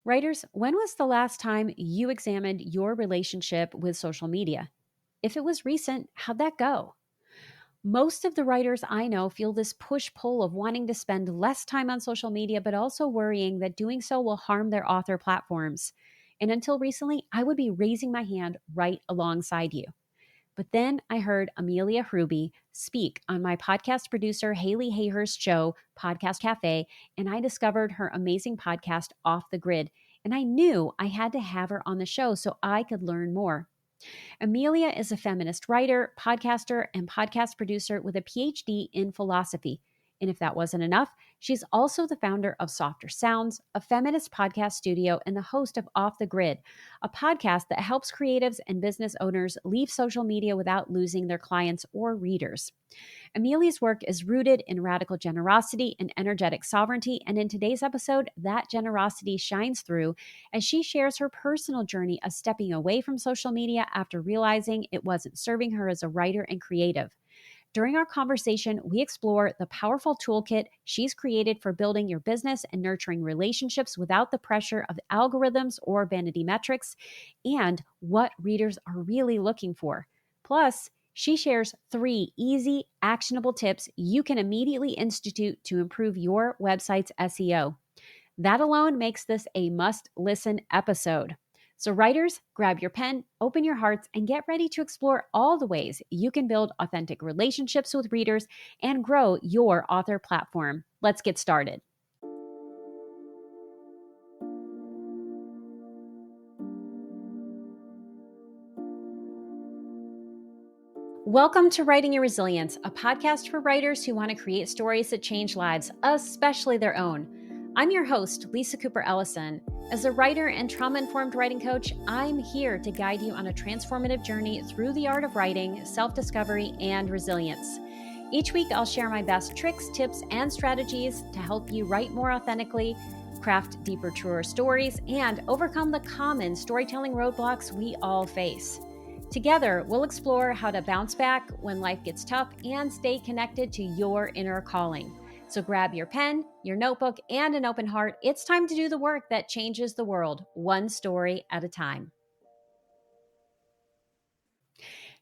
Writers, when was the last time you examined your relationship with social media? If it was recent, how'd that go? Most of the writers I know feel this push pull of wanting to spend less time on social media, but also worrying that doing so will harm their author platforms. And until recently, I would be raising my hand right alongside you. But then I heard Amelia Hruby speak on my podcast producer Haley Hayhurst's show, Podcast Cafe, and I discovered her amazing podcast, Off the Grid. And I knew I had to have her on the show so I could learn more. Amelia is a feminist writer, podcaster, and podcast producer with a PhD in philosophy. And if that wasn't enough, she's also the founder of Softer Sounds, a feminist podcast studio, and the host of Off the Grid, a podcast that helps creatives and business owners leave social media without losing their clients or readers. Amelia's work is rooted in radical generosity and energetic sovereignty, and in today's episode, that generosity shines through as she shares her personal journey of stepping away from social media after realizing it wasn't serving her as a writer and creative. During our conversation, we explore the powerful toolkit she's created for building your business and nurturing relationships without the pressure of algorithms or vanity metrics, and what readers are really looking for. Plus, she shares 3 easy, actionable tips you can immediately institute to improve your website's SEO. That alone makes this a must-listen episode. So writers, grab your pen, open your hearts, and get ready to explore all the ways you can build authentic relationships with readers and grow your author platform. Let's get started. Welcome to Writing Your Resilience, a podcast for writers who want to create stories that change lives, especially their own. I'm your host, Lisa Cooper Ellison. As a writer and trauma-informed writing coach, I'm here to guide you on a transformative journey through the art of writing, self-discovery, and resilience. Each week, I'll share my best tricks, tips, and strategies to help you write more authentically, craft deeper, truer stories, and overcome the common storytelling roadblocks we all face. Together, we'll explore how to bounce back when life gets tough and stay connected to your inner calling. So grab your pen, your notebook, and an open heart. It's time to do the work that changes the world, one story at a time.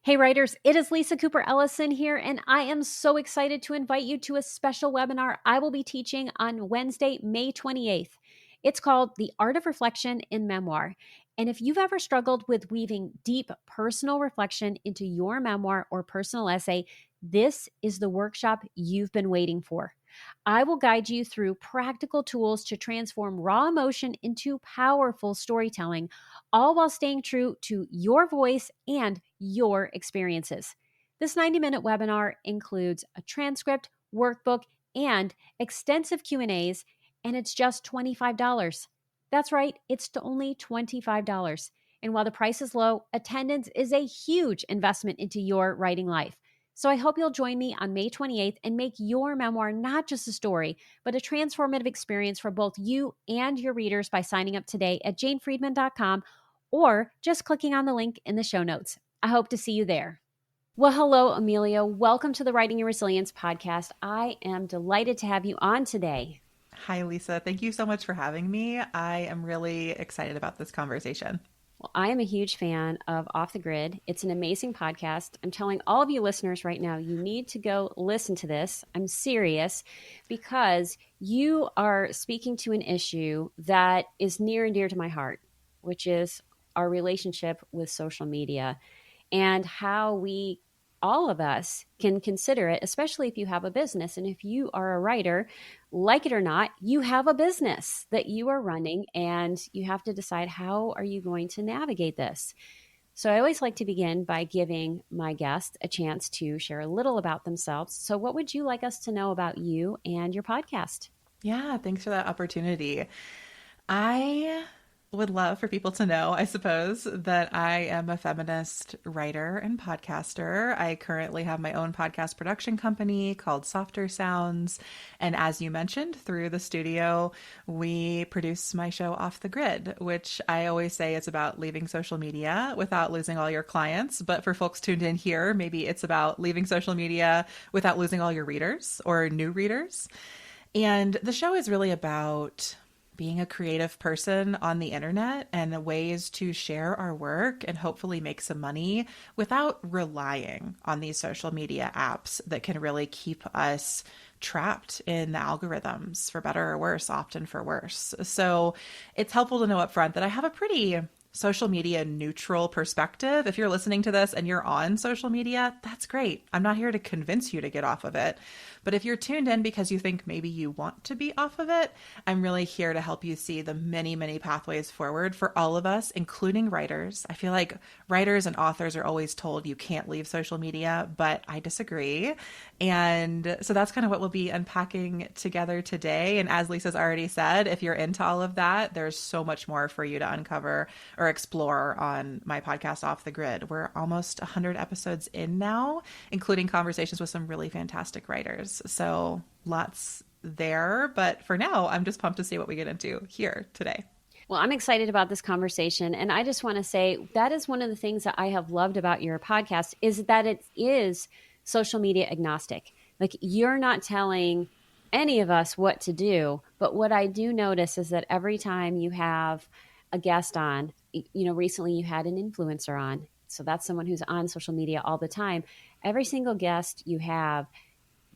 Hey writers, it is Lisa Cooper Ellison here, and I am so excited to invite you to a special webinar I will be teaching on Wednesday, May 28th. It's called The Art of Reflection in Memoir. And if you've ever struggled with weaving deep personal reflection into your memoir or personal essay, this is the workshop you've been waiting for. I will guide you through practical tools to transform raw emotion into powerful storytelling, all while staying true to your voice and your experiences. This 90-minute webinar includes a transcript, workbook, and extensive Q&As, and it's just $25. That's right, it's only $25. And while the price is low, attendance is a huge investment into your writing life. So I hope you'll join me on May 28th and make your memoir not just a story, but a transformative experience for both you and your readers by signing up today at janefriedman.com or just clicking on the link in the show notes. I hope to see you there. Well, hello, Amelia. Welcome to the Writing Your Resilience podcast. I am delighted to have you on today. Hi, Lisa. Thank you so much for having me. I am really excited about this conversation. Well, I am a huge fan of Off the Grid. It's an amazing podcast. I'm telling all of you listeners right now, you need to go listen to this. I'm serious, because you are speaking to an issue that is near and dear to my heart, which is our relationship with social media and how we, all of us, can consider it, especially if you have a business. And if you are a writer, like it or not, you have a business that you are running, and you have to decide, how are you going to navigate this? So I always like to begin by giving my guest a chance to share a little about themselves. So what would you like us to know about you and your podcast? Yeah, thanks for that opportunity. I would love for people to know, I suppose, that I am a feminist writer and podcaster. I currently have my own podcast production company called Softer Sounds. And as you mentioned, through the studio, we produce my show Off the Grid, which I always say is about leaving social media without losing all your clients. But for folks tuned in here, maybe it's about leaving social media without losing all your readers or new readers. And the show is really about being a creative person on the internet and ways to share our work and hopefully make some money without relying on these social media apps that can really keep us trapped in the algorithms, for better or worse, often for worse. So it's helpful to know up front that I have a pretty social media neutral perspective. If you're listening to this and you're on social media, that's great. I'm not here to convince you to get off of it. But if you're tuned in because you think maybe you want to be off of it, I'm really here to help you see the many, many pathways forward for all of us, including writers. I feel like writers and authors are always told you can't leave social media, but I disagree. And so that's kind of what we'll be unpacking together today. And as Lisa's already said, if you're into all of that, there's so much more for you to uncover or explore on my podcast, Off the Grid. We're almost 100 episodes in now, including conversations with some really fantastic writers. So lots there. But for now, I'm just pumped to see what we get into here today. Well, I'm excited about this conversation. And I just want to say that is one of the things that I have loved about your podcast is that it is social media agnostic. Like you're not telling any of us what to do. But what I do notice is that every time you have a guest on, recently you had an influencer on. So that's someone who's on social media all the time. Every single guest you have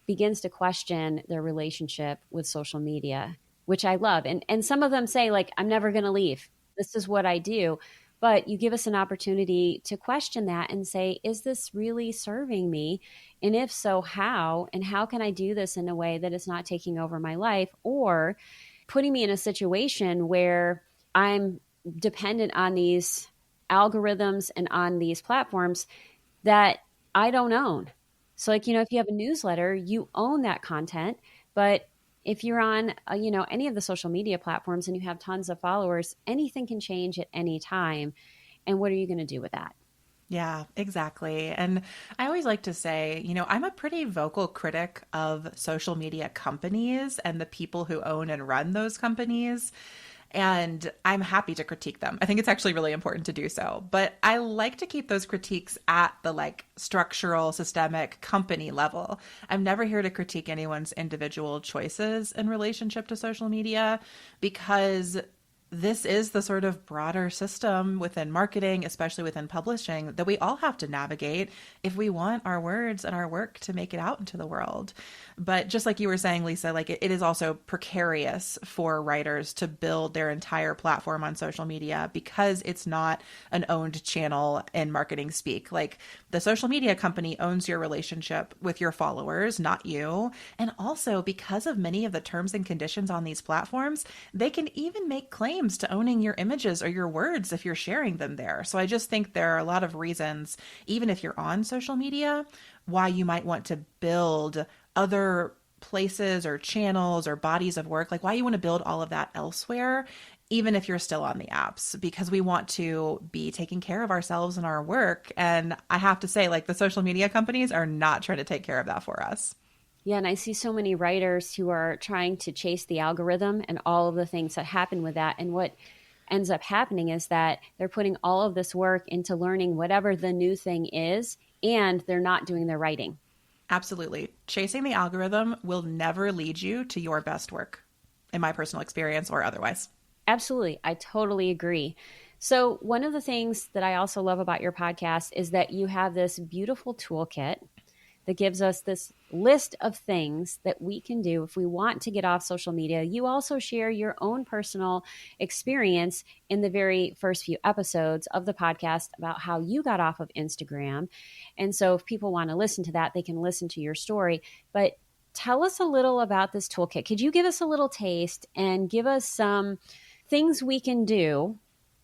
begins to question their relationship with social media, which I love. And some of them say, like, I'm never going to leave. This is what I do. But you give us an opportunity to question that and say, is this really serving me? And if so, how? And how can I do this in a way that is not taking over my life or putting me in a situation where I'm dependent on these algorithms and on these platforms that I don't own. So like, if you have a newsletter, you own that content. But if you're on, any of the social media platforms and you have tons of followers, anything can change at any time. And what are you going to do with that? Yeah, exactly. And I always like to say, I'm a pretty vocal critic of social media companies and the people who own and run those companies. And I'm happy to critique them. I think it's actually really important to do so. But I like to keep those critiques at the structural, systemic company level. I'm never here to critique anyone's individual choices in relationship to social media because this is the sort of broader system within marketing, especially within publishing, that we all have to navigate if we want our words and our work to make it out into the world. But just like you were saying, Lisa, it is also precarious for writers to build their entire platform on social media because it's not an owned channel in marketing speak. Like the social media company owns your relationship with your followers, not you. And also because of many of the terms and conditions on these platforms, they can even make claims to owning your images or your words if you're sharing them there. So I just think there are a lot of reasons, even if you're on social media, why you might want to build other places or channels or bodies of work, like why you want to build all of that elsewhere, even if you're still on the apps, because we want to be taking care of ourselves and our work. And I have to say, the social media companies are not trying to take care of that for us. Yeah, and I see so many writers who are trying to chase the algorithm and all of the things that happen with that. And what ends up happening is that they're putting all of this work into learning whatever the new thing is, and they're not doing their writing. Absolutely. Chasing the algorithm will never lead you to your best work, in my personal experience or otherwise. Absolutely. I totally agree. So one of the things that I also love about your podcast is that you have this beautiful toolkit that gives us this list of things that we can do if we want to get off social media. You also share your own personal experience in the very first few episodes of the podcast about how you got off of Instagram. And so if people want to listen to that, they can listen to your story. But tell us a little about this toolkit. Could you give us a little taste and give us some things we can do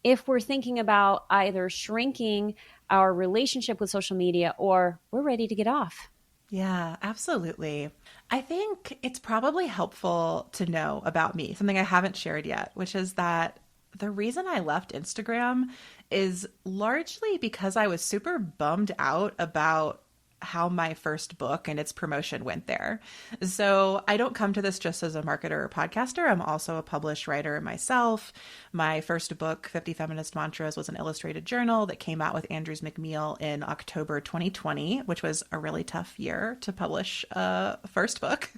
if we're thinking about either shrinking our relationship with social media or we're ready to get off? Yeah, absolutely. I think it's probably helpful to know about me, something I haven't shared yet, which is that the reason I left Instagram is largely because I was super bummed out about how my first book and its promotion went there. So I don't come to this just as a marketer or podcaster. I'm also a published writer myself. My first book, 50 Feminist Mantras, was an illustrated journal that came out with Andrews McMeel in October 2020, which was a really tough year to publish a first book.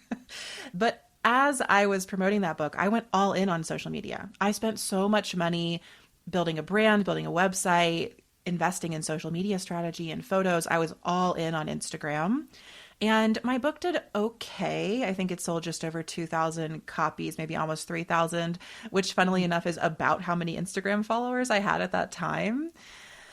But as I was promoting that book, I went all in on social media. I spent so much money building a brand, building a website, investing in social media strategy and photos. I was all in on Instagram. And my book did okay. I think it sold just over 2,000 copies, maybe almost 3,000, which funnily enough is about how many Instagram followers I had at that time.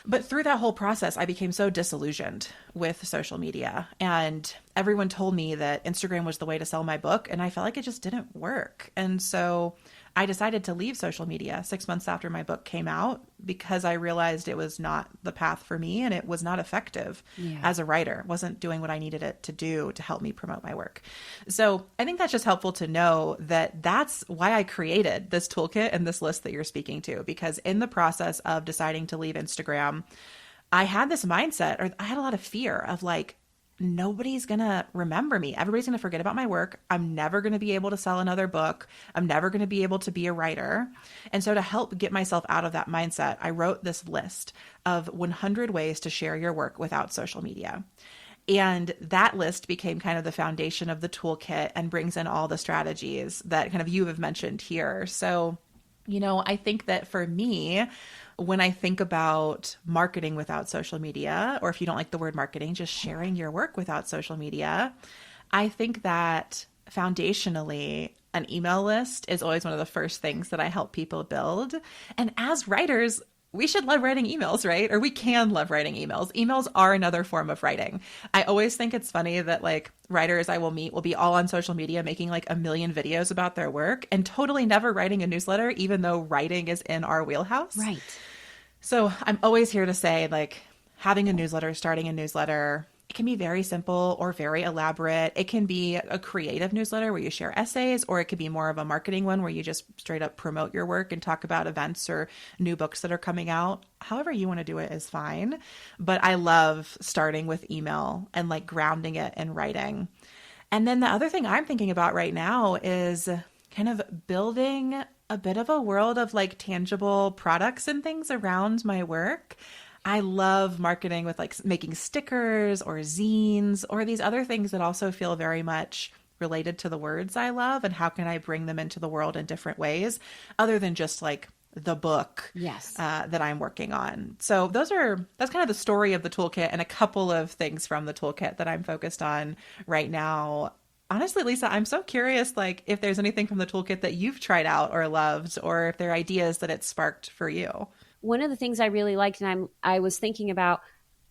But through that whole process, I became so disillusioned with social media. And everyone told me that Instagram was the way to sell my book. And I felt like it just didn't work. And so I decided to leave social media 6 months after my book came out because I realized it was not the path for me and it was not effective as a writer. It wasn't doing what I needed it to do to help me promote my work. So I think that's just helpful to know that that's why I created this toolkit and this list that you're speaking to, because in the process of deciding to leave Instagram, I had this mindset, or I had a lot of fear of like, nobody's going to remember me. Everybody's going to forget about my work. I'm never going to be able to sell another book. I'm never going to be able to be a writer. And so to help get myself out of that mindset, I wrote this list of 100 ways to share your work without social media. And that list became kind of the foundation of the toolkit and brings in all the strategies that kind of you have mentioned here. So, I think that for me, when I think about marketing without social media, or if you don't like the word marketing, just sharing your work without social media, I think that foundationally, an email list is always one of the first things that I help people build. And as writers, we should love writing emails, right? Or we can love writing emails. Emails are another form of writing. I always think it's funny that like writers I will meet will be all on social media making like a million videos about their work and totally never writing a newsletter, even though writing is in our wheelhouse. Right. So I'm always here to say like having a newsletter, starting a newsletter, it can be very simple or very elaborate. It can be a creative newsletter where you share essays, or it could be more of a marketing one where you just straight up promote your work and talk about events or new books that are coming out. However you want to do it is fine. But I love starting with email and like grounding it in writing. And then the other thing I'm thinking about right now is kind of building a bit of a world of like tangible products and things around my work. I love marketing with like making stickers or zines or these other things that also feel very much related to the words I love, and how can I bring them into the world in different ways other than just like the book that I'm working on. So that's kind of the story of the toolkit and a couple of things from the toolkit that I'm focused on right now. Honestly, Lisa, I'm so curious, like if there's anything from the toolkit that you've tried out or loved, or if there are ideas that it sparked for you. One of the things I really liked, and I was thinking about,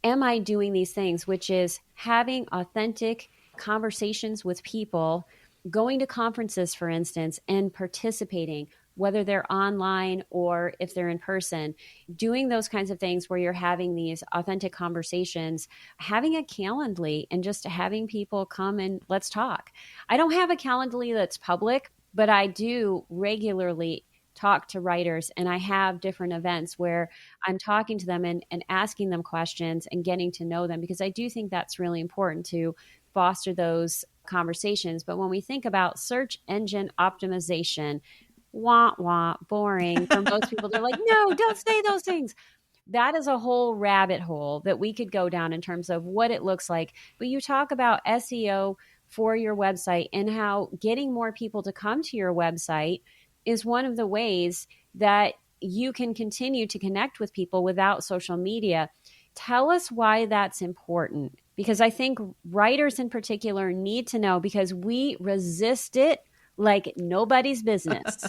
am I doing these things, which is having authentic conversations with people, going to conferences, for instance, and participating, whether they're online or if they're in person, doing those kinds of things where you're having these authentic conversations, having a Calendly and just having people come and let's talk. I don't have a Calendly that's public, but I do regularly talk to writers, and I have different events where I'm talking to them and asking them questions and getting to know them, because I do think that's really important to foster those conversations. But when we think about search engine optimization, wah, wah, boring for most people, they're like, no, don't say those things. That is a whole rabbit hole that we could go down in terms of what it looks like. But you talk about SEO for your website and how getting more people to come to your website is one of the ways that you can continue to connect with people without social media. Tell us why that's important, because I think writers in particular need to know, because we resist it like nobody's business.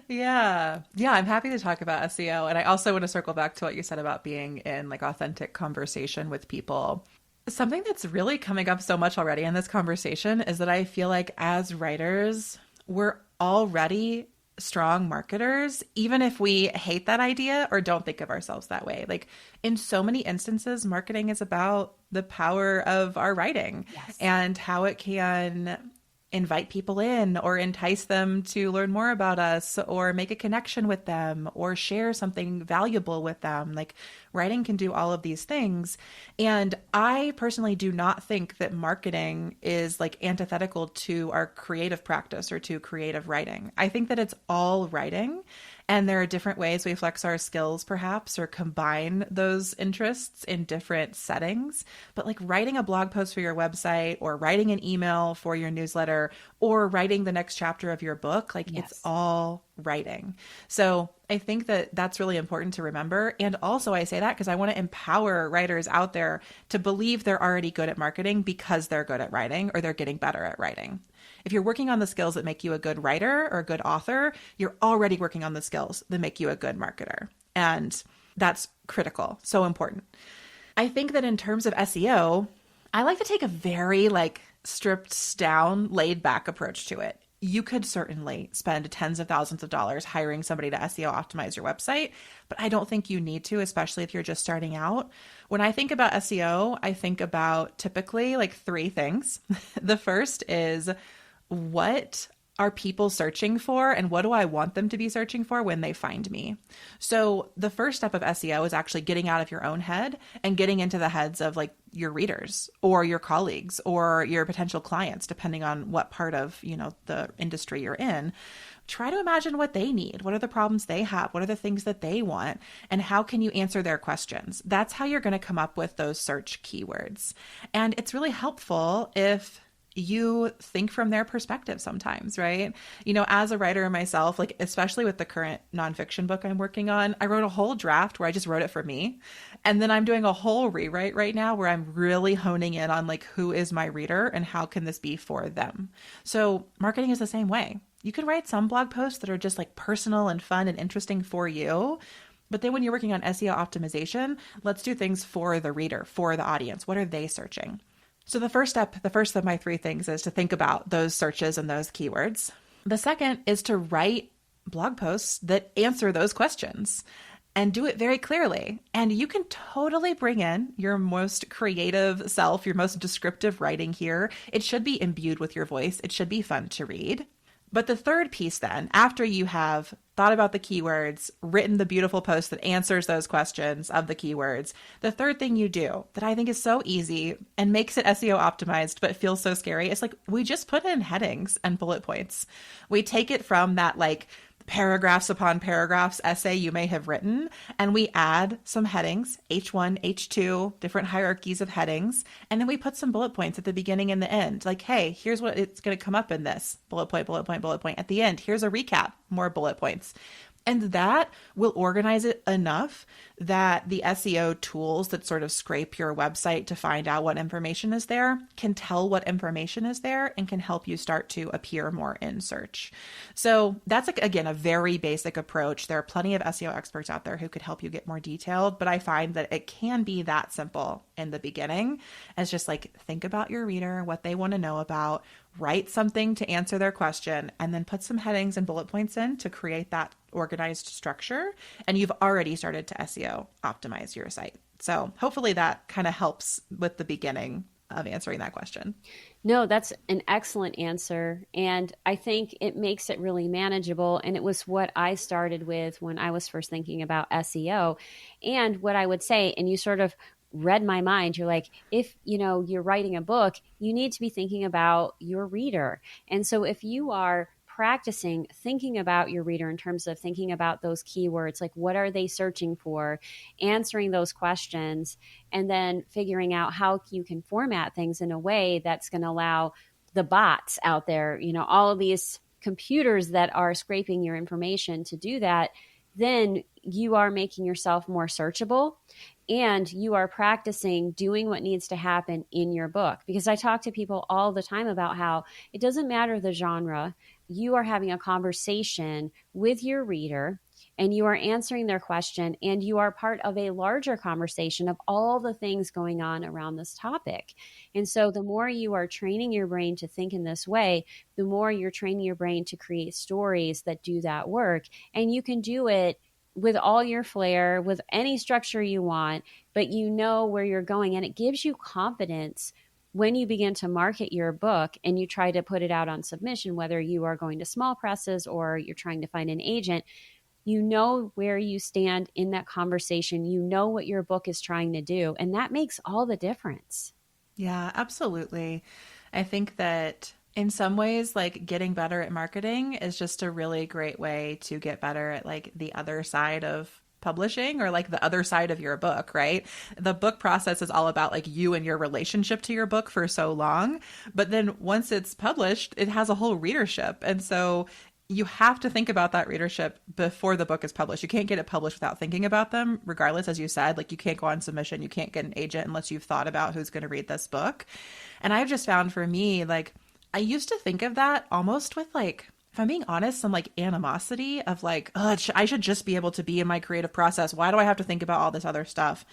Yeah, I'm happy to talk about SEO. And I also want to circle back to what you said about being in like authentic conversation with people. Something that's really coming up so much already in this conversation is that I feel like as writers, we're already strong marketers, even if we hate that idea or don't think of ourselves that way. Like in so many instances, marketing is about the power of our writing and how it can invite people in or entice them to learn more about us or make a connection with them or share something valuable with them. Like writing can do all of these things. And I personally do not think that marketing is like antithetical to our creative practice or to creative writing. I think that it's all writing. And there are different ways we flex our skills, perhaps, or combine those interests in different settings. But like writing a blog post for your website, or writing an email for your newsletter, or writing the next chapter of your book, like it's Yes. all writing. So I think that that's really important to remember. And also, I say that because I want to empower writers out there to believe they're already good at marketing because they're good at writing, or they're getting better at writing. If you're working on the skills that make you a good writer or a good author, you're already working on the skills that make you a good marketer. And that's critical, so important. I think that in terms of SEO, I like to take a very like stripped down, laid back approach to it. You could certainly spend tens of thousands of dollars hiring somebody to SEO optimize your website, but I don't think you need to, especially if you're just starting out. When I think about SEO, I think about typically like three things. The first is, what are people searching for, and what do I want them to be searching for when they find me? So the first step of SEO is actually getting out of your own head and getting into the heads of like your readers or your colleagues or your potential clients, depending on what part of, the industry you're in. Try to imagine what they need. What are the problems they have? What are the things that they want? And how can you answer their questions? That's how you're going to come up with those search keywords. And it's really helpful if you think from their perspective sometimes, right? As a writer myself, like especially with the current nonfiction book I'm working on, I wrote a whole draft where I just wrote it for me. And then I'm doing a whole rewrite right now where I'm really honing in on like, who is my reader and how can this be for them? So marketing is the same way. You can write some blog posts that are just like personal and fun and interesting for you. But then when you're working on SEO optimization, let's do things for the reader, for the audience. What are they searching? So the first of my three things is to think about those searches and those keywords. The second is to write blog posts that answer those questions and do it very clearly. And you can totally bring in your most creative self, your most descriptive writing here. It should be imbued with your voice. It should be fun to read. But the third piece then, after you have thought about the keywords, written the beautiful post that answers those questions of the keywords, the third thing you do that I think is so easy and makes it SEO optimized but feels so scary is like, we just put in headings and bullet points. We take it from that like paragraphs upon paragraphs essay you may have written, and we add some headings, H1, H2, different hierarchies of headings, and then we put some bullet points at the beginning and the end. Like, hey, here's what it's going to come up in this. Bullet point, bullet point, bullet point. At the end, here's a recap, more bullet points. And that will organize it enough that the SEO tools that sort of scrape your website to find out what information is there can tell what information is there and can help you start to appear more in search. So that's, like, again, a very basic approach. There are plenty of SEO experts out there who could help you get more detailed, but I find that it can be that simple in the beginning as just like, think about your reader, what they want to know about, write something to answer their question, and then put some headings and bullet points in to create that organized structure. And you've already started to SEO optimize your site. So hopefully that kind of helps with the beginning of answering that question. No, that's an excellent answer. And I think it makes it really manageable. And it was what I started with when I was first thinking about SEO. And what I would say, and you sort of read my mind, you're like, if you're writing a book, you need to be thinking about your reader. And so if you are practicing thinking about your reader in terms of thinking about those keywords, like what are they searching for, answering those questions, and then figuring out how you can format things in a way that's going to allow the bots out there, all of these computers that are scraping your information to do that, then you are making yourself more searchable and you are practicing doing what needs to happen in your book. Because I talk to people all the time about how it doesn't matter the genre, you are having a conversation with your reader and you are answering their question and you are part of a larger conversation of all the things going on around this topic. And so the more you are training your brain to think in this way, the more you're training your brain to create stories that do that work. And you can do it with all your flair, with any structure you want, but you know where you're going. And it gives you confidence when you begin to market your book and you try to put it out on submission, whether you are going to small presses or you're trying to find an agent. You know where you stand in that conversation. You know what your book is trying to do. And that makes all the difference. Yeah, absolutely. I think that In some ways, like getting better at marketing is just a really great way to get better at like the other side of publishing, or like the other side of your book, right? The book process is all about like you and your relationship to your book for so long. But then once it's published, it has a whole readership. And so you have to think about that readership before the book is published. You can't get it published without thinking about them, regardless, as you said. Like you can't go on submission, you can't get an agent unless you've thought about who's going to read this book. And I've just found for me, like, I used to think of that almost with like, if I'm being honest, some like animosity of like, oh, I should just be able to be in my creative process. Why do I have to think about all this other stuff?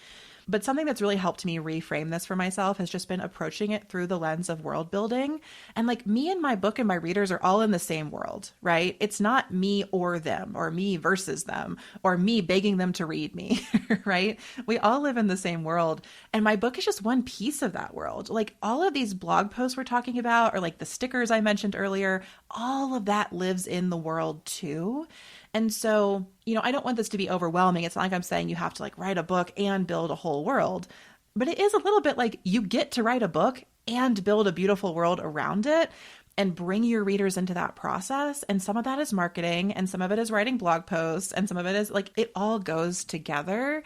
But something that's really helped me reframe this for myself has just been approaching it through the lens of world building. And like me and my book and my readers are all in the same world, right? It's not me or them, or me versus them, or me begging them to read me, right? We all live in the same world. And my book is just one piece of that world. Like all of these blog posts we're talking about, or like the stickers I mentioned earlier, all of that lives in the world too. And so, I don't want this to be overwhelming. It's not like I'm saying you have to like write a book and build a whole world, but it is a little bit like you get to write a book and build a beautiful world around it and bring your readers into that process. And some of that is marketing, and some of it is writing blog posts, and some of it is like, it all goes together.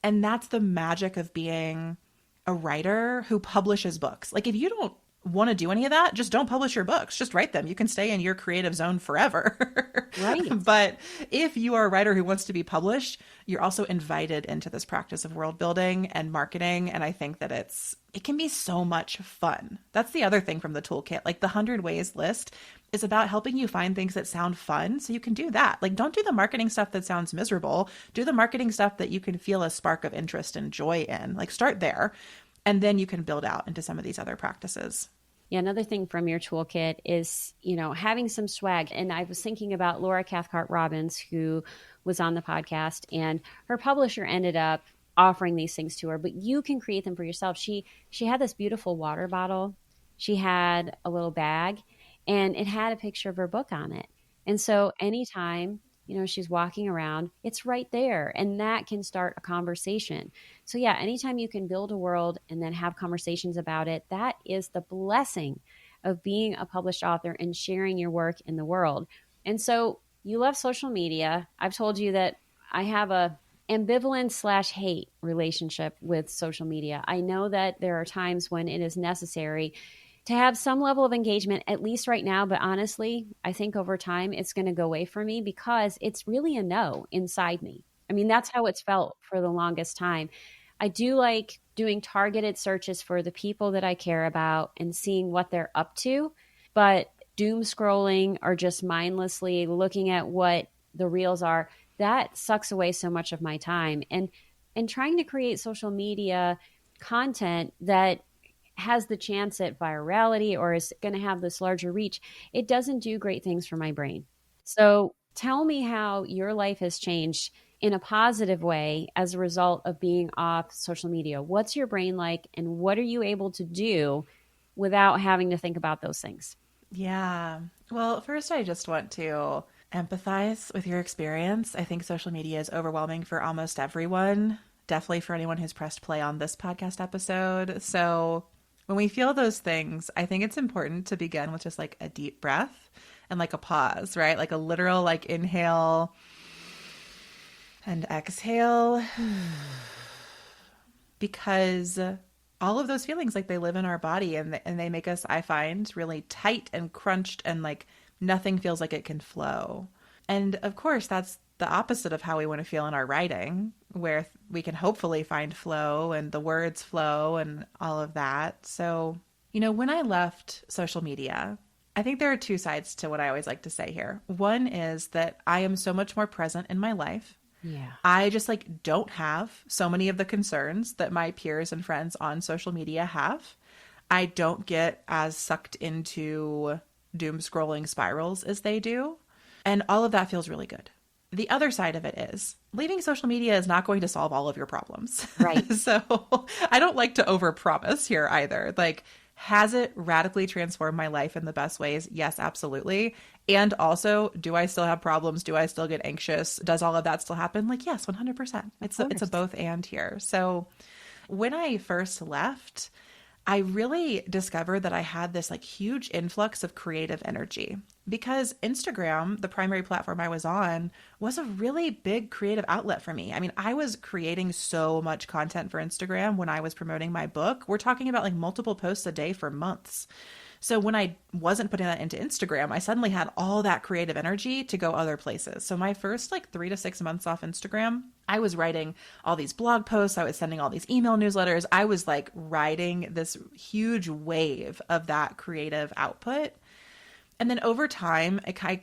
And that's the magic of being a writer who publishes books. Like if you don't want to do any of that, just don't publish your books. Just write them. You can stay in your creative zone forever. Right. But if you are a writer who wants to be published, you're also invited into this practice of world building and marketing. And I think that it can be so much fun. That's the other thing from the toolkit. Like the 100 ways list is about helping you find things that sound fun so you can do that. Like don't do the marketing stuff that sounds miserable. Do the marketing stuff that you can feel a spark of interest and joy in. Like start there. And then you can build out into some of these other practices. Yeah, another thing from your toolkit is, having some swag. And I was thinking about Laura Cathcart Robbins, who was on the podcast, and her publisher ended up offering these things to her, but you can create them for yourself. She had this beautiful water bottle. She had a little bag, and it had a picture of her book on it. And so anytime, she's walking around, it's right there. And that can start a conversation. So yeah, anytime you can build a world and then have conversations about it, that is the blessing of being a published author and sharing your work in the world. And so you love social media. I've told you that I have a ambivalent/hate relationship with social media. I know that there are times when it is necessary to have some level of engagement, at least right now. But honestly, I think over time it's going to go away from me because it's really a no inside me. I mean, that's how it's felt for the longest time. I do like doing targeted searches for the people that I care about and seeing what they're up to, but doom scrolling or just mindlessly looking at what the reels are, that sucks away so much of my time. And trying to create social media content that has the chance at virality or is going to have this larger reach, it doesn't do great things for my brain. So tell me how your life has changed in a positive way as a result of being off social media. What's your brain like, and what are you able to do without having to think about those things? Yeah. Well, first, I just want to empathize with your experience. I think social media is overwhelming for almost everyone, definitely for anyone who's pressed play on this podcast episode. So when we feel those things, I think it's important to begin with just like a deep breath and like a pause, right? Like a literal like inhale and exhale. Because all of those feelings, like they live in our body, and they make us, I find, really tight and crunched, and like nothing feels like it can flow. And of course, that's the opposite of how we want to feel in our writing, where we can hopefully find flow and the words flow and all of that. So, when I left social media, I think there are two sides to what I always like to say here. One is that I am so much more present in my life. Yeah. I just like don't have so many of the concerns that my peers and friends on social media have. I don't get as sucked into doom scrolling spirals as they do. And all of that feels really good. The other side of it is leaving social media is not going to solve all of your problems. Right. So I don't like to overpromise here either. Like, has it radically transformed my life in the best ways? Yes, absolutely. And also, do I still have problems? Do I still get anxious? Does all of that still happen? Like, yes, 100%. It's a both and here. So when I first left, I really discovered that I had this like huge influx of creative energy because Instagram, the primary platform I was on, was a really big creative outlet for me. I mean, I was creating so much content for Instagram when I was promoting my book. We're talking about like multiple posts a day for months. So when I wasn't putting that into Instagram, I suddenly had all that creative energy to go other places. So my first like 3 to 6 months off Instagram, I was writing all these blog posts. I was sending all these email newsletters. I was like riding this huge wave of that creative output. And then over time, I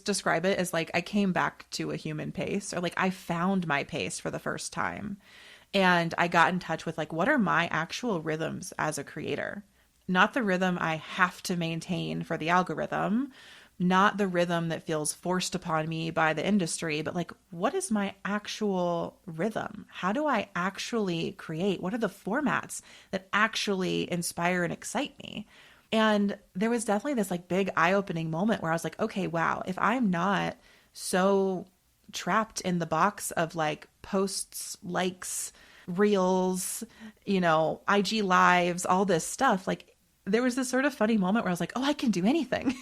describe it as like I came back to a human pace, or like I found my pace for the first time. And I got in touch with like, what are my actual rhythms as a creator? Not the rhythm I have to maintain for the algorithm, not the rhythm that feels forced upon me by the industry, but like, what is my actual rhythm? How do I actually create? What are the formats that actually inspire and excite me? And there was definitely this like big eye-opening moment where I was like, okay, wow, if I'm not so trapped in the box of like posts, likes, reels, IG lives, all this stuff, like there was this sort of funny moment where I was like, oh, I can do anything.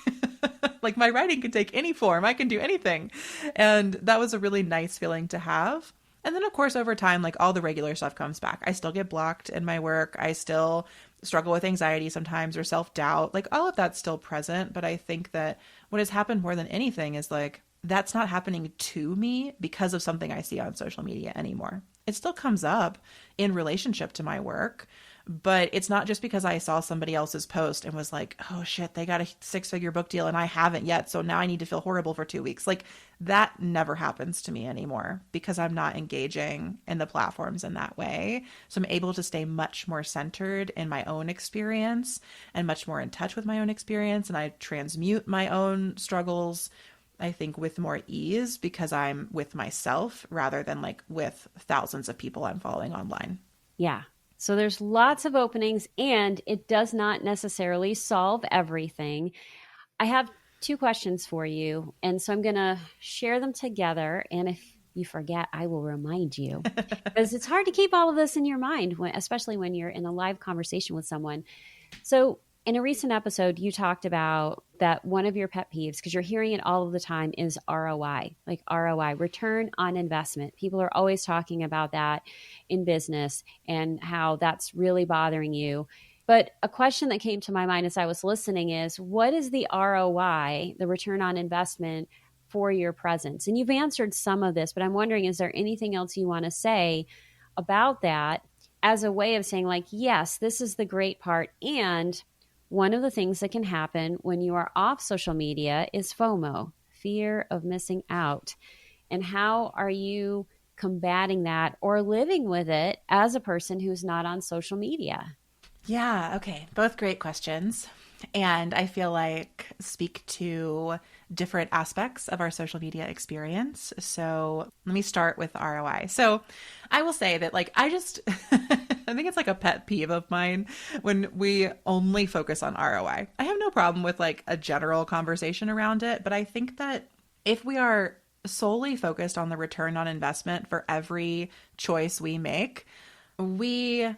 Like my writing can take any form. I can do anything. And that was a really nice feeling to have. And then, of course, over time, like all the regular stuff comes back. I still get blocked in my work. I still struggle with anxiety sometimes or self-doubt. Like all of that's still present. But I think that what has happened more than anything is like, that's not happening to me because of something I see on social media anymore. It still comes up in relationship to my work, but it's not just because I saw somebody else's post and was like, oh shit, they got a 6-figure book deal and I haven't yet. So now I need to feel horrible for 2 weeks. Like that never happens to me anymore because I'm not engaging in the platforms in that way. So I'm able to stay much more centered in my own experience and much more in touch with my own experience. And I transmute my own struggles, I think, with more ease because I'm with myself rather than like with thousands of people I'm following online. Yeah. So there's lots of openings and it does not necessarily solve everything. I have 2 questions for you. And so I'm going to share them together. And if you forget, I will remind you because it's hard to keep all of this in your mind, especially when you're in a live conversation with someone. So in a recent episode, you talked about that one of your pet peeves, because you're hearing it all of the time, is ROI, like ROI, return on investment. People are always talking about that in business and how that's really bothering you. But a question that came to my mind as I was listening is, what is the ROI, the return on investment, for your presence? And you've answered some of this, but I'm wondering, is there anything else you want to say about that as a way of saying like, yes, this is the great part. And one of the things that can happen when you are off social media is FOMO, fear of missing out. And how are you combating that or living with it as a person who's not on social media? Yeah, okay. Both great questions. And I feel like speak to different aspects of our social media experience. So let me start with ROI. So I will say that like I just I think it's like a pet peeve of mine when we only focus on ROI. I have no problem with like a general conversation around it, but I think that if we are solely focused on the return on investment for every choice we make, we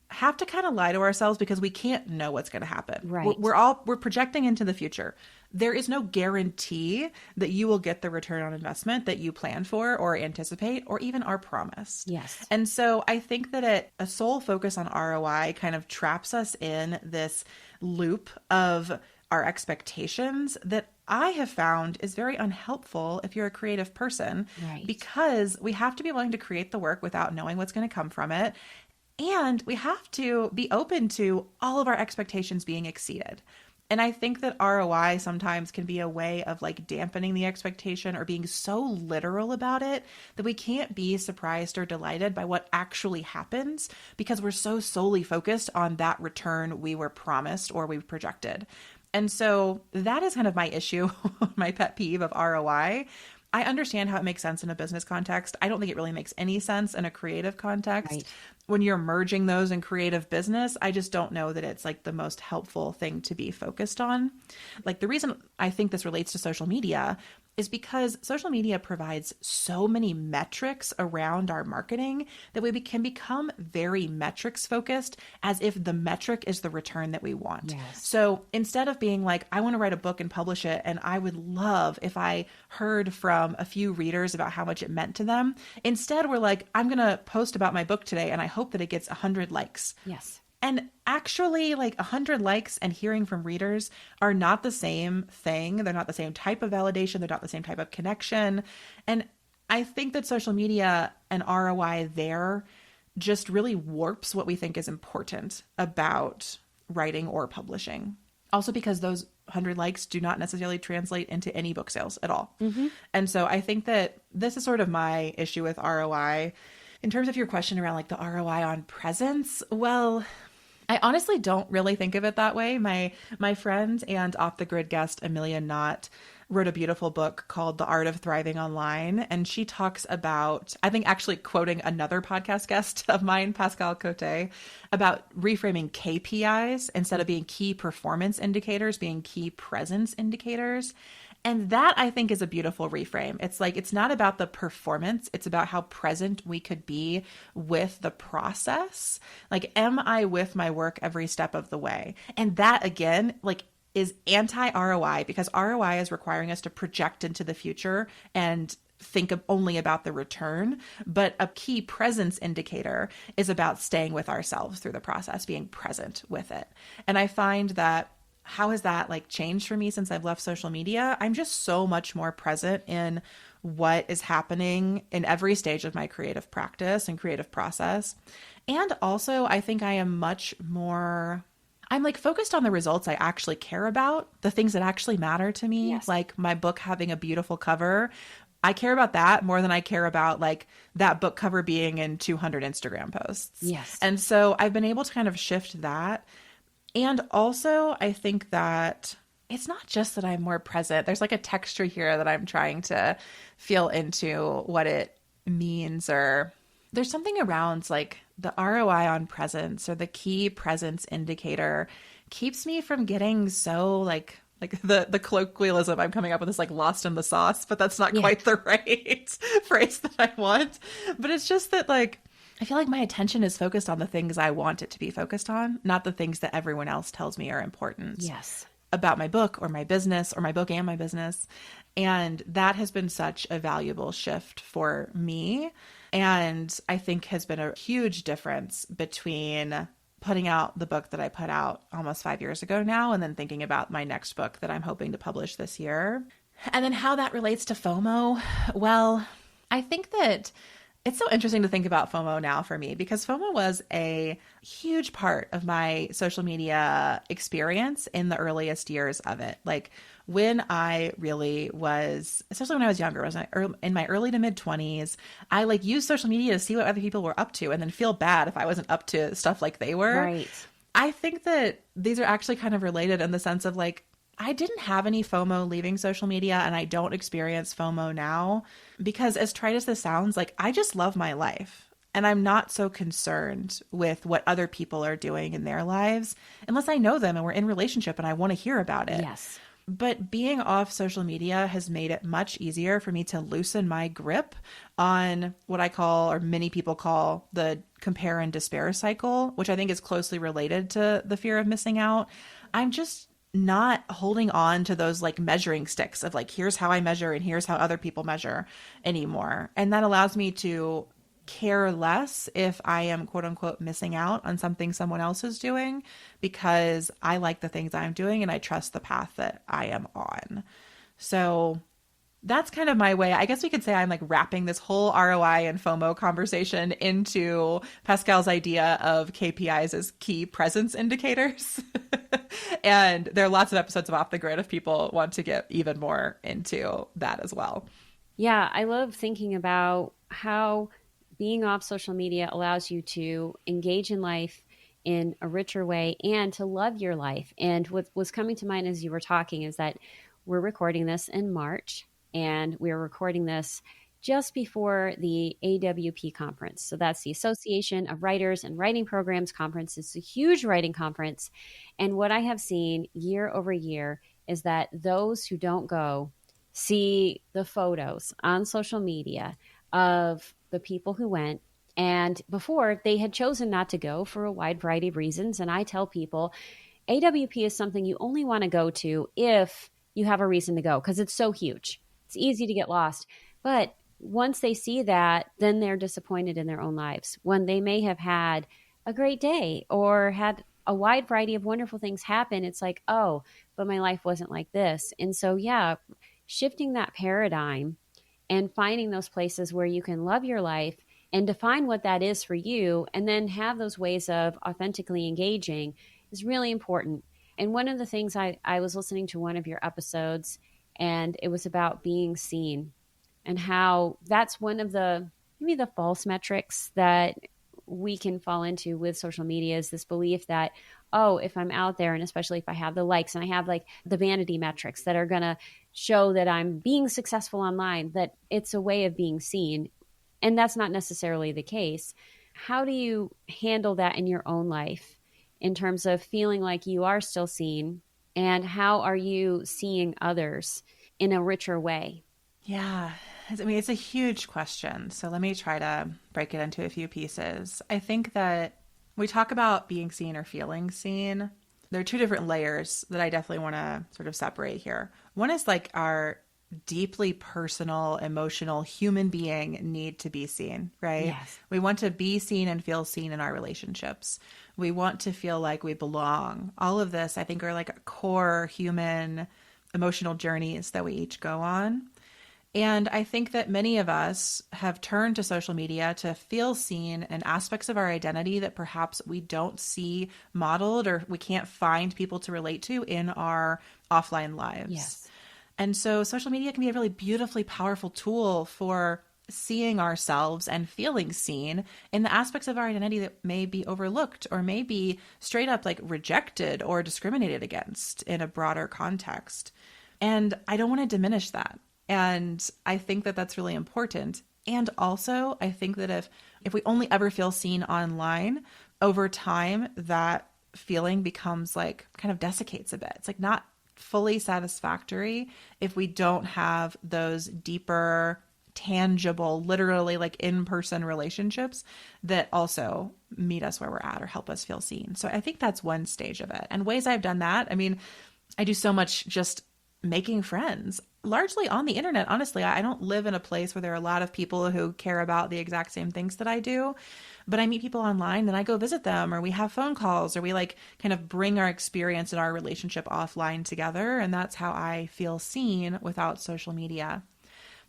have to kind of lie to ourselves because we can't know what's going to happen. Right. We're projecting into the future. There is no guarantee that you will get the return on investment that you plan for or anticipate or even are promised. Yes. And so I think that a sole focus on ROI kind of traps us in this loop of our expectations that I have found is very unhelpful if you're a creative person, Right. because we have to be willing to create the work without knowing what's going to come from it. And we have to be open to all of our expectations being exceeded. And I think that ROI sometimes can be a way of like dampening the expectation or being so literal about it that we can't be surprised or delighted by what actually happens because we're so solely focused on that return we were promised or we projected. And so that is kind of my issue, my pet peeve of ROI. I understand how it makes sense in a business context. I don't think it really makes any sense in a creative context. Right. When you're merging those in creative business, I just don't know that it's like the most helpful thing to be focused on. Like the reason I think this relates to social media is because social media provides so many metrics around our marketing that we can become very metrics focused, as if the metric is the return that we want. Yes. So instead of being like, I want to write a book and publish it, and I would love if I heard from a few readers about how much it meant to them, instead we're like, I'm going to post about my book today and I hope that it gets 100 likes. Yes. And actually, like 100 likes and hearing from readers are not the same thing. They're not the same type of validation. They're not the same type of connection. And I think that social media and ROI there just really warps what we think is important about writing or publishing. Also, because those 100 likes do not necessarily translate into any book sales at all. Mm-hmm. And so I think that this is sort of my issue with ROI. In terms of your question around like the ROI on presence, well, I honestly don't really think of it that way. My friend and off the grid guest, Amelia Knott, wrote a beautiful book called The Art of Thriving Online. And she talks about, I think actually quoting another podcast guest of mine, Pascal Cote, about reframing KPIs instead of being key performance indicators, being key presence indicators. And that I think is a beautiful reframe. It's like, it's not about the performance. It's about how present we could be with the process. Like, am I with my work every step of the way? And that again, like, is anti ROI, because ROI is requiring us to project into the future and think only about the return. But a key presence indicator is about staying with ourselves through the process, being present with it. And I find that, how has that like changed for me since I've left social media? I'm just so much more present in what is happening in every stage of my creative practice and creative process. And also, I think I am much more, I'm like focused on the results I actually care about, the things that actually matter to me, Yes. like my book having a beautiful cover. I care about that more than I care about like that book cover being in 200 Instagram posts. Yes. And so I've been able to kind of shift that. And also, I think that it's not just that I'm more present. There's like a texture here that I'm trying to feel into what it means, or there's something around like the ROI on presence or the key presence indicator keeps me from getting so like the colloquialism I'm coming up with is like lost in the sauce, but that's not quite the right phrase that I want. But it's just that like, I feel like my attention is focused on the things I want it to be focused on, not the things that everyone else tells me are important. Yes. About my book or my business, or my book and my business. And that has been such a valuable shift for me. And I think has been a huge difference between putting out the book that I put out almost 5 years ago now, and then thinking about my next book that I'm hoping to publish this year. And then how that relates to FOMO. Well, I think that it's so interesting to think about FOMO now for me, because FOMO was a huge part of my social media experience in the earliest years of it. Like when I really was, especially when I was younger, was in my early to mid 20s, I like used social media to see what other people were up to and then feel bad if I wasn't up to stuff like they were. Right. I think that these are actually kind of related in the sense of like, I didn't have any FOMO leaving social media, and I don't experience FOMO now because, as trite as this sounds, like I just love my life and I'm not so concerned with what other people are doing in their lives unless I know them and we're in relationship and I want to hear about it. Yes. But being off social media has made it much easier for me to loosen my grip on what I call, or many people call, the compare and despair cycle, which I think is closely related to the fear of missing out. I'm just not holding on to those like measuring sticks of like, here's how I measure and here's how other people measure anymore. And that allows me to care less if I am quote unquote missing out on something someone else is doing, because I like the things I'm doing and I trust the path that I am on. So that's kind of my way. I guess we could say I'm like wrapping this whole ROI and FOMO conversation into Pascal's idea of KPIs as key presence indicators. And there are lots of episodes of Off the Grid if people want to get even more into that as well. Yeah, I love thinking about how being off social media allows you to engage in life in a richer way and to love your life. And what was coming to mind as you were talking is that we're recording this in March, and we're recording this just before the AWP conference. So that's the Association of Writers and Writing Programs conference. It's a huge writing conference. And what I have seen year over year is that those who don't go see the photos on social media of the people who went. And before, they had chosen not to go for a wide variety of reasons. And I tell people AWP is something you only want to go to if you have a reason to go because it's so huge. It's easy to get lost. But once they see that, then they're disappointed in their own lives when they may have had a great day or had a wide variety of wonderful things happen. It's like, oh, but my life wasn't like this. And so, yeah, shifting that paradigm and finding those places where you can love your life and define what that is for you, and then have those ways of authentically engaging is really important. And one of the things I was listening to one of your episodes, and it was about being seen and how that's one of the maybe the false metrics that we can fall into with social media is this belief that, oh, if I'm out there, and especially if I have the likes and I have like the vanity metrics that are going to show that I'm being successful online, that it's a way of being seen. And that's not necessarily the case. How do you handle that in your own life in terms of feeling like you are still seen? And how are you seeing others in a richer way? Yeah. I mean, it's a huge question. So let me try to break it into a few pieces. I think that we talk about being seen or feeling seen. There are two different layers that I definitely want to sort of separate here. One is like our deeply personal, emotional human being need to be seen, right? Yes. We want to be seen and feel seen in our relationships. We want to feel like we belong. All of this, I think, are like core human emotional journeys that we each go on. And I think that many of us have turned to social media to feel seen in aspects of our identity that perhaps we don't see modeled or we can't find people to relate to in our offline lives. Yes. And so social media can be a really beautifully powerful tool for seeing ourselves and feeling seen in the aspects of our identity that may be overlooked or may be straight up like rejected or discriminated against in a broader context. And I don't want to diminish that. And I think that that's really important. And also, I think that if we only ever feel seen online, over time, that feeling becomes like kind of desiccates a bit. It's like not fully satisfactory if we don't have those deeper, tangible, literally like in-person relationships that also meet us where we're at or help us feel seen. So I think that's one stage of it. And ways I've done that, I mean, I do so much just making friends, largely on the internet. Honestly, I don't live in a place where there are a lot of people who care about the exact same things that I do, but I meet people online, then I go visit them, or we have phone calls, or we like kind of bring our experience and our relationship offline together. And that's how I feel seen without social media.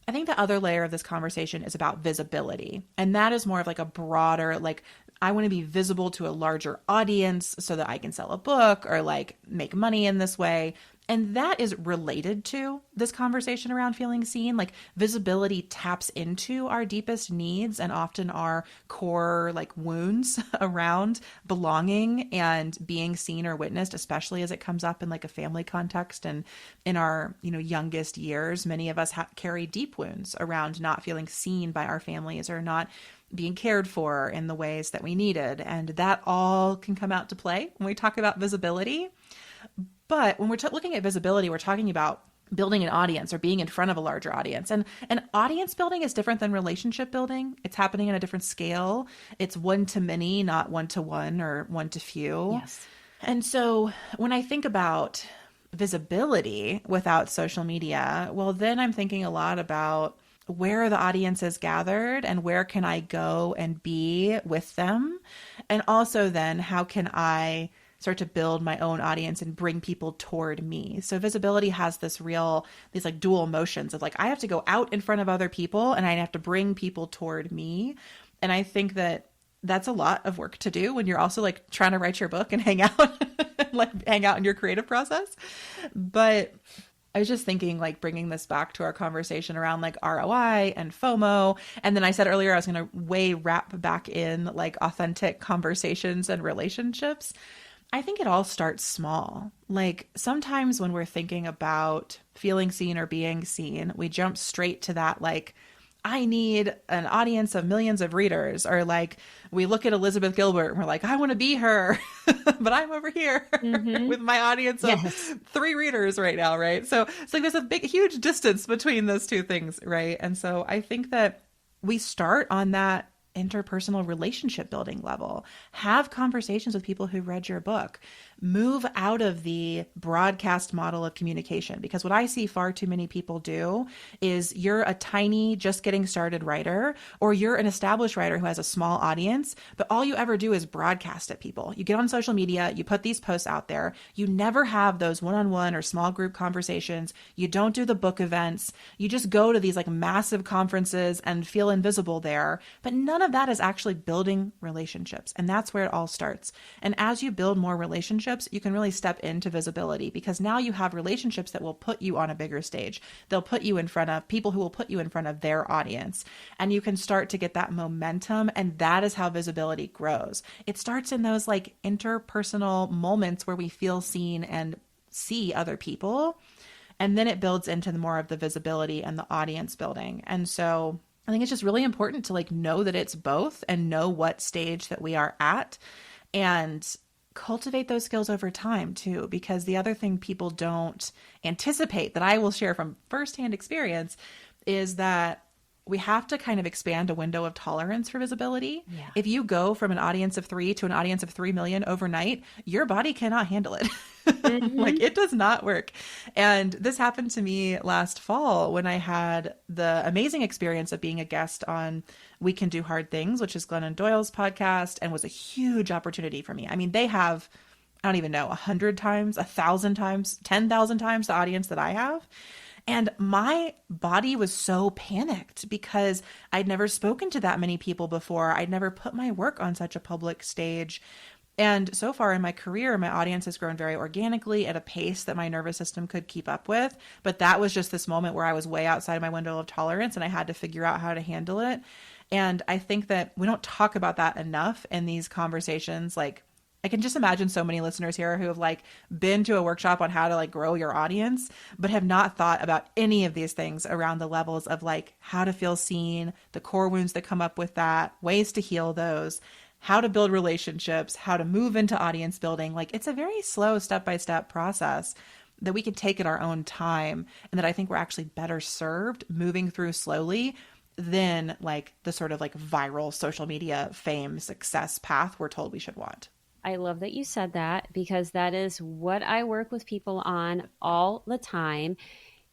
I think the other layer of this conversation is about visibility. And that is more of like a broader, like, I want to be visible to a larger audience so that I can sell a book or like make money in this way. And that is related to this conversation around feeling seen. Like visibility taps into our deepest needs and often our core like wounds around belonging and being seen or witnessed, especially as it comes up in like a family context. And in our, youngest years, many of us carry deep wounds around not feeling seen by our families or not being cared for in the ways that we needed. And that all can come out to play when we talk about visibility. But when we're looking at visibility, we're talking about building an audience or being in front of a larger audience. And audience building is different than relationship building. It's happening on a different scale. It's one to many, not one to one or one to few. Yes. And so when I think about visibility without social media, well, then I'm thinking a lot about where are the audiences gathered and where can I go and be with them? And also then how can I start to build my own audience and bring people toward me? So visibility has these like dual motions of like, I have to go out in front of other people and I have to bring people toward me. And I think that that's a lot of work to do when you're also like trying to write your book and hang out, like hang out in your creative process. But I was just thinking like bringing this back to our conversation around like ROI and FOMO. And then I said earlier, I was going to wrap back in like authentic conversations and relationships. I think it all starts small. Like sometimes when we're thinking about feeling seen or being seen, we jump straight to that like I need an audience of millions of readers. Or like we look at Elizabeth Gilbert and we're like, I want to be her, but I'm over here Mm-hmm. with my audience of Yes. 3 readers right now, right? So it's like there's a big, huge distance between those two things, right? And so I think that we start on that interpersonal relationship building level. Have conversations with people who read your book. Move out of the broadcast model of communication, because what I see far too many people do is you're a tiny, just getting started writer, or you're an established writer who has a small audience, but all you ever do is broadcast at people. You get on social media, you put these posts out there, you never have those one-on-one or small group conversations, you don't do the book events, you just go to these like massive conferences and feel invisible there, but none of that is actually building relationships. And that's where it all starts. And as you build more relationships, you can really step into visibility, because now you have relationships that will put you on a bigger stage. They'll put you in front of people who will put you in front of their audience. And you can start to get that momentum. And that is how visibility grows. It starts in those like interpersonal moments where we feel seen and see other people. And then it builds into more of the visibility and the audience building. And so I think it's just really important to like know that it's both and know what stage that we are at and cultivate those skills over time too. Because the other thing people don't anticipate that I will share from firsthand experience is that we have to kind of expand a window of tolerance for visibility. Yeah. If you go from an audience of 3 to an audience of 3 million overnight, your body cannot handle it. Mm-hmm. Like it does not work. And this happened to me last fall when I had the amazing experience of being a guest on We Can Do Hard Things, which is Glennon Doyle's podcast, and was a huge opportunity for me. I mean, they have, I don't even know, 100 times, 1,000 times, 10,000 times the audience that I have. And my body was so panicked because I'd never spoken to that many people before. I'd never put my work on such a public stage. And so far in my career, my audience has grown very organically at a pace that my nervous system could keep up with. But that was just this moment where I was way outside my window of tolerance and I had to figure out how to handle it. And I think that we don't talk about that enough in these conversations. Like, I can just imagine so many listeners here who have like been to a workshop on how to like grow your audience, but have not thought about any of these things around the levels of like how to feel seen, the core wounds that come up with that, ways to heal those, how to build relationships, how to move into audience building. Like it's a very slow step-by-step process that we can take at our own time, and that I think we're actually better served moving through slowly than like the sort of like viral social media fame success path we're told we should want. I love that you said that, because that is what I work with people on all the time.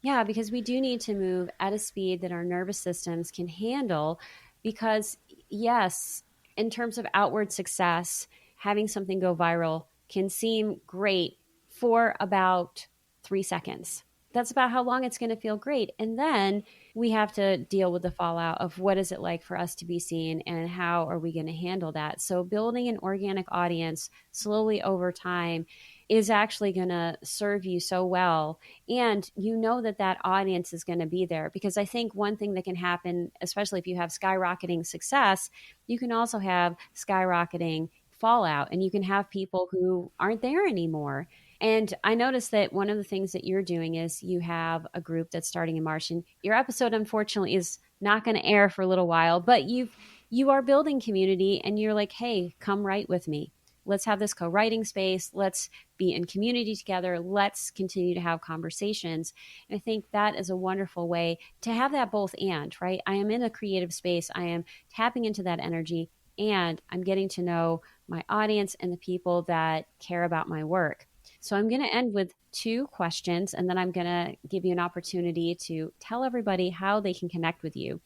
Yeah, because we do need to move at a speed that our nervous systems can handle. Because, yes, in terms of outward success, having something go viral can seem great for about 3 seconds. That's about how long it's going to feel great. And then we have to deal with the fallout of what is it like for us to be seen and how are we going to handle that. So building an organic audience slowly over time is actually going to serve you so well. And you know that that audience is going to be there, because I think one thing that can happen, especially if you have skyrocketing success, you can also have skyrocketing fallout, and you can have people who aren't there anymore. And I noticed that one of the things that you're doing is you have a group that's starting in March, and your episode unfortunately is not going to air for a little while, but you are building community, and you're like, hey, come write with me. Let's have this co-writing space. Let's be in community together. Let's continue to have conversations. And I think that is a wonderful way to have that both and, right? I am in a creative space. I am tapping into that energy, and I'm getting to know my audience and the people that care about my work. So I'm going to end with 2 questions, and then I'm going to give you an opportunity to tell everybody how they can connect with you.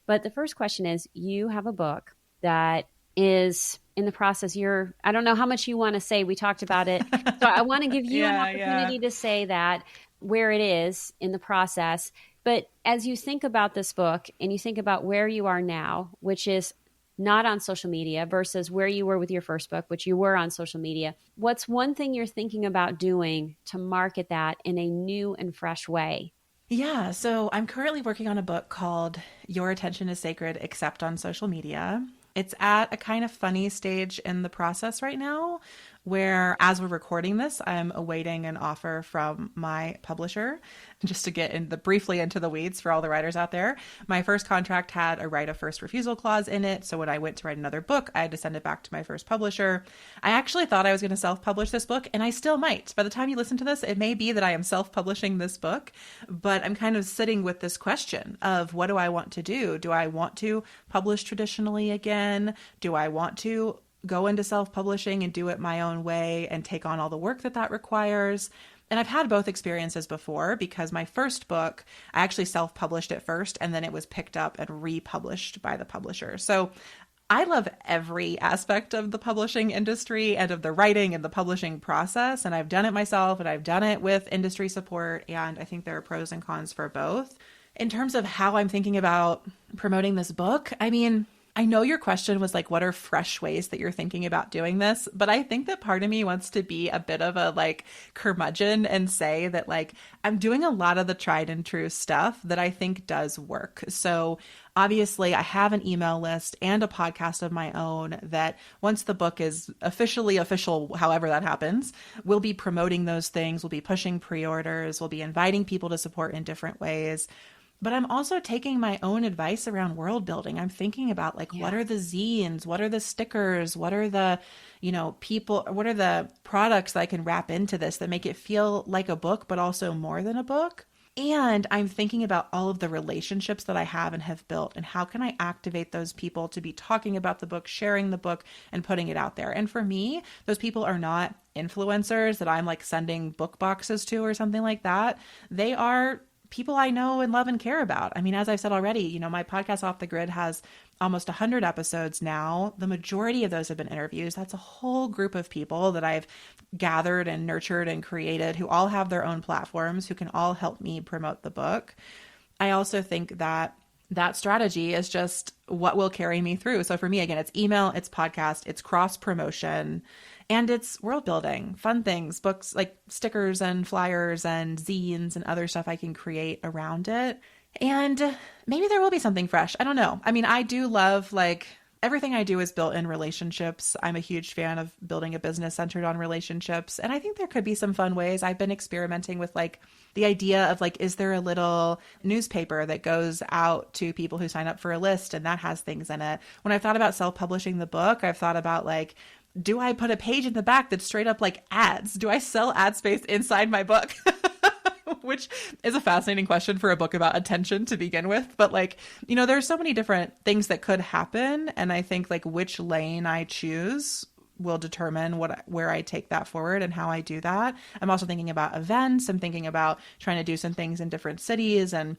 But the first question is, you have a book that is in the process. I don't know how much you want to say. We talked about it. So I want to give you an opportunity to say that, where it is in the process. But as you think about this book and you think about where you are now, which is not on social media, versus where you were with your first book, which you were on social media, what's one thing you're thinking about doing to market that in a new and fresh way? Yeah, so I'm currently working on a book called Your Attention is Sacred Except on Social Media. It's at a kind of funny stage in the process right now, where as we're recording this, I'm awaiting an offer from my publisher. Just to get briefly into the weeds for all the writers out there, my first contract had a right of first refusal clause in it. So when I went to write another book, I had to send it back to my first publisher. I actually thought I was going to self-publish this book, and I still might. By the time you listen to this, it may be that I am self-publishing this book, but I'm kind of sitting with this question of what do I want to do? Do I want to publish traditionally again? Do I want to go into self-publishing and do it my own way and take on all the work that that requires? And I've had both experiences before, because my first book, I actually self-published it first, and then it was picked up and republished by the publisher. So I love every aspect of the publishing industry and of the writing and the publishing process. And I've done it myself, and I've done it with industry support. And I think there are pros and cons for both. In terms of how I'm thinking about promoting this book, I mean, I know your question was like, what are fresh ways that you're thinking about doing this? But I think that part of me wants to be a bit of a like curmudgeon and say that like I'm doing a lot of the tried and true stuff that I think does work. So obviously I have an email list and a podcast of my own that once the book is officially official, however that happens, we'll be promoting those things. We'll be pushing pre-orders. We'll be inviting people to support in different ways. But I'm also taking my own advice around world building. I'm thinking about like, what are the zines? What are the stickers? What are the, people, what are the products that I can wrap into this that make it feel like a book, but also more than a book? And I'm thinking about all of the relationships that I have and have built, and how can I activate those people to be talking about the book, sharing the book, and putting it out there. And for me, those people are not influencers that I'm like sending book boxes to or something like that. They are people I know and love and care about. I mean, as I've said already, my podcast Off the Grid has almost 100 episodes now. The majority of those have been interviews. That's a whole group of people that I've gathered and nurtured and created, who all have their own platforms, who can all help me promote the book. I also think that strategy is just what will carry me through. So for me, again, it's email, it's podcast, it's cross promotion, and it's world building, fun things, books like stickers and flyers and zines and other stuff I can create around it. And maybe there will be something fresh. I don't know. I mean, I do love like everything I do is built in relationships. I'm a huge fan of building a business centered on relationships. And I think there could be some fun ways. I've been experimenting with like the idea of like, is there a little newspaper that goes out to people who sign up for a list and that has things in it? When I've thought about self-publishing the book, I've thought about like, do I put a page in the back that's straight up like ads? Do I sell ad space inside my book? Which is a fascinating question for a book about attention to begin with. But like, there's so many different things that could happen. And I think like which lane I choose will determine where I take that forward and how I do that. I'm also thinking about events. I'm thinking about trying to do some things in different cities. And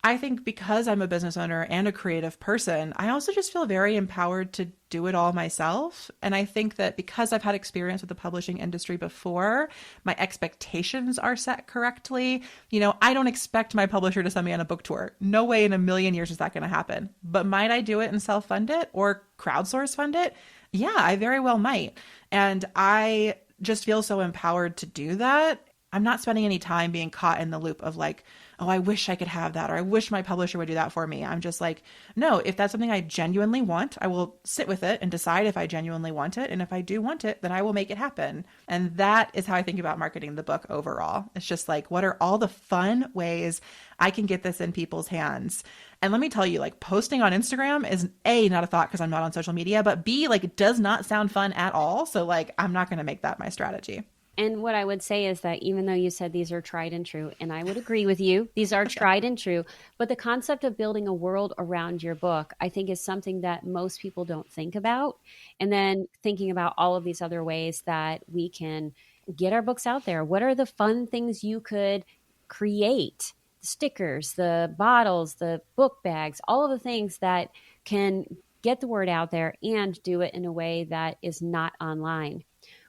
I think because I'm a business owner and a creative person, I also just feel very empowered to do it all myself. And I think that because I've had experience with the publishing industry before, my expectations are set correctly. I don't expect my publisher to send me on a book tour. No way in a million years is that going to happen. But might I do it and self-fund it or crowdsource fund it? Yeah, I very well might. And I just feel so empowered to do that. I'm not spending any time being caught in the loop of like, oh, I wish I could have that, or I wish my publisher would do that for me. I'm just like, no, if that's something I genuinely want, I will sit with it and decide if I genuinely want it. And if I do want it, then I will make it happen. And that is how I think about marketing the book overall. It's just like, what are all the fun ways I can get this in people's hands? And let me tell you, like posting on Instagram is A, not a thought because I'm not on social media, but B, like does not sound fun at all. So like, I'm not going to make that my strategy. And what I would say is that even though you said these are tried and true, and I would agree with you, these are tried and true, but the concept of building a world around your book, I think is something that most people don't think about. And then thinking about all of these other ways that we can get our books out there. What are the fun things you could create? The stickers, the bottles, the book bags, all of the things that can get the word out there and do it in a way that is not online.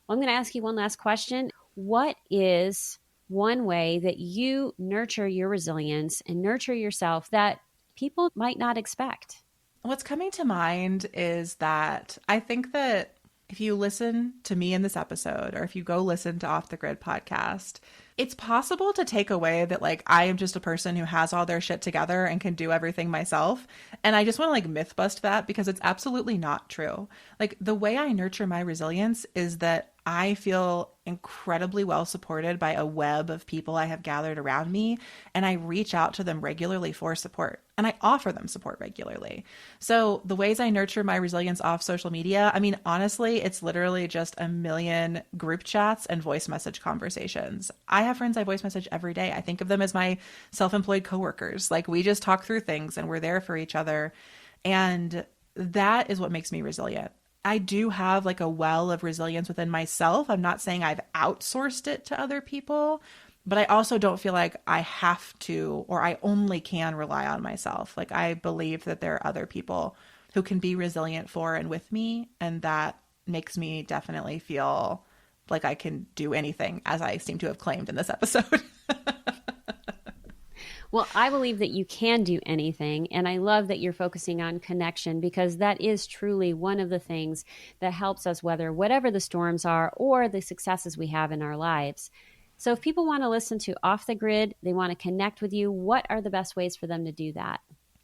Well, I'm going to ask you one last question. What is one way that you nurture your resilience and nurture yourself that people might not expect? What's coming to mind is that I think that if you listen to me in this episode, or if you go listen to Off the Grid podcast, it's possible to take away that like I am just a person who has all their shit together and can do everything myself. And I just want to like myth bust that because it's absolutely not true. Like the way I nurture my resilience is that I feel incredibly well supported by a web of people I have gathered around me, and I reach out to them regularly for support, and I offer them support regularly. So, the ways I nurture my resilience off social media, I mean, honestly, it's literally just a million group chats and voice message conversations. I have friends I voice message every day. I think of them as my self employed coworkers. Like, we just talk through things and we're there for each other. And that is what makes me resilient. I do have like a well of resilience within myself. I'm not saying I've outsourced it to other people, but I also don't feel like I have to or I only can rely on myself. Like I believe that there are other people who can be resilient for and with me, and that makes me definitely feel like I can do anything, as I seem to have claimed in this episode. Well, I believe that you can do anything. And I love that you're focusing on connection because that is truly one of the things that helps us weather whatever the storms are or the successes we have in our lives. So if people want to listen to Off the Grid, they want to connect with you, what are the best ways for them to do that?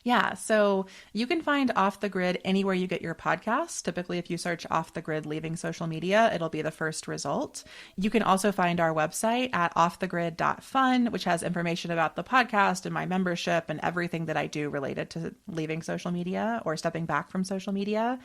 Yeah, so you can find Off the Grid anywhere you get your podcasts. Typically, if you search Off the Grid Leaving Social Media, it'll be the first result. You can also find our website at offthegrid.fun, which has information about the podcast and my membership and everything that I do related to leaving social media or stepping back from social media.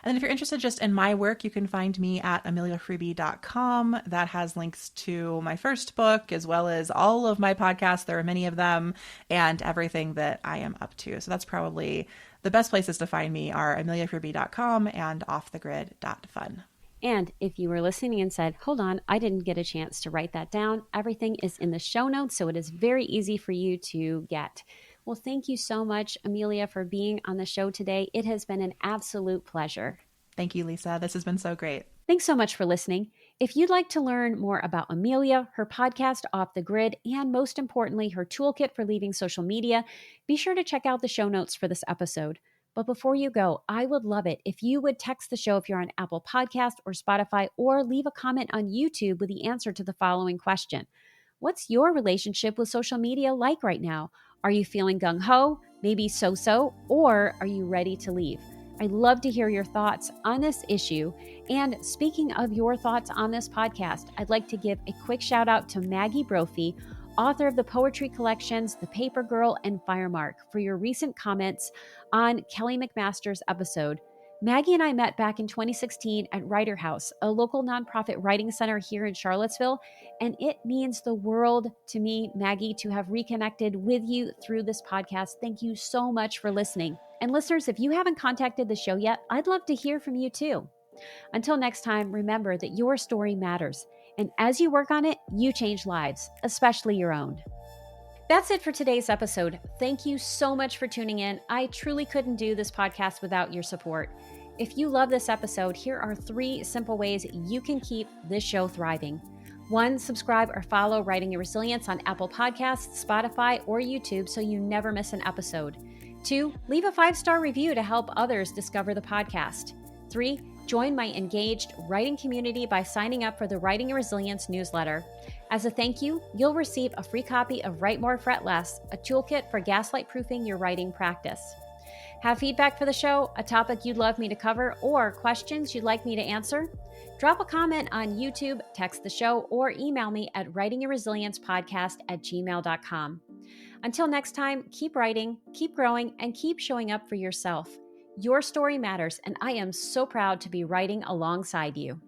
And then if you're interested just in my work, you can find me at ameliahruby.com. That has links to my first book, as well as all of my podcasts. There are many of them, and everything that I am up to. So that's probably the best places to find me are ameliahruby.com and offthegrid.fun. And if you were listening and said, hold on, I didn't get a chance to write that down, everything is in the show notes, so it is very easy for you to get. Well, thank you so much, Amelia, for being on the show today. It has been an absolute pleasure. Thank you, Lisa. This has been so great. Thanks so much for listening. If you'd like to learn more about Amelia, her podcast, Off the Grid, and most importantly, her toolkit for leaving social media, be sure to check out the show notes for this episode. But before you go, I would love it if you would text the show if you're on Apple Podcast or Spotify, or leave a comment on YouTube with the answer to the following question. What's your relationship with social media like right now? Are you feeling gung-ho, maybe so-so, or are you ready to leave? I'd love to hear your thoughts on this issue. And speaking of your thoughts on this podcast, I'd like to give a quick shout out to Maggie Brophy, author of the poetry collections The Paper Girl and Firemark, for your recent comments on Kelly McMaster's episode. Maggie and I met back in 2016 at Writer House, a local nonprofit writing center here in Charlottesville, and it means the world to me, Maggie, to have reconnected with you through this podcast. Thank you so much for listening. And listeners, if you haven't contacted the show yet, I'd love to hear from you too. Until next time, remember that your story matters, and as you work on it, you change lives, especially your own. That's it for today's episode. Thank you so much for tuning in. I truly couldn't do this podcast without your support. If you love this episode, here are 3 simple ways you can keep this show thriving. 1, subscribe or follow Writing Your Resilience on Apple Podcasts, Spotify, or YouTube so you never miss an episode. 2, leave a 5-star review to help others discover the podcast. 3, join my engaged writing community by signing up for the Writing Your Resilience newsletter. As a thank you, you'll receive a free copy of Write More, Fret Less, a toolkit for gaslight proofing your writing practice. Have feedback for the show, a topic you'd love me to cover, or questions you'd like me to answer? Drop a comment on YouTube, text the show, or email me at writingyourresiliencepodcast@gmail.com. Until next time, keep writing, keep growing, and keep showing up for yourself. Your story matters, and I am so proud to be writing alongside you.